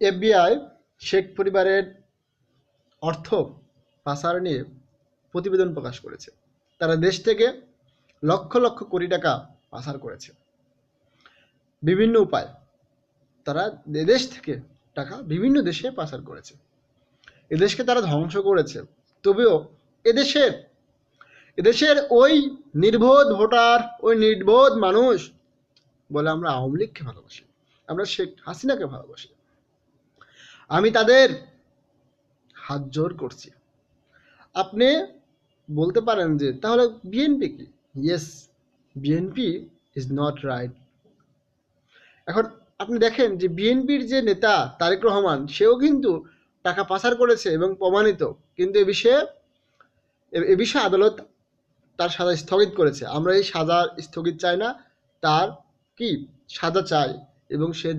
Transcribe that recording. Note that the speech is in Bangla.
এফবিআই শেখ পরিবারের অর্থ পাচার নিয়ে প্রতিবেদন প্রকাশ করেছে। তারা দেশ থেকে লক্ষ লক্ষ কোটি টাকা পাচার করেছে বিভিন্ন উপায়। তারা দেশ থেকে টাকা বিভিন্ন দেশে পাচার করেছে, এদেশকে তারা ধ্বংস করেছে। তবেও এদেশের এদেশের ওই নির্বোধ ভোটার, ওই নির্বোধ মানুষ বলে আমরা আওয়ামী লীগকে ভালোবাসি, আমরা শেখ হাসিনাকে ভালোবাসি। আমি তাদের হাত জোর করছি। আপনি বলতে পারেন যে তাহলে বিএনপি কি? Yes, BNP is not right. এখন আপনি দেখেন যে বিএনপির যে নেতা তারেক রহমান, সেও কিন্তু টাকা পাচার করেছে এবং প্রমাণিত, কিন্তু এ বিষয়ে আদালত তার সাজা স্থগিত করেছে। আমরা এই সাজা স্থগিত চাই না, তার কি সাজা চাই এবং সে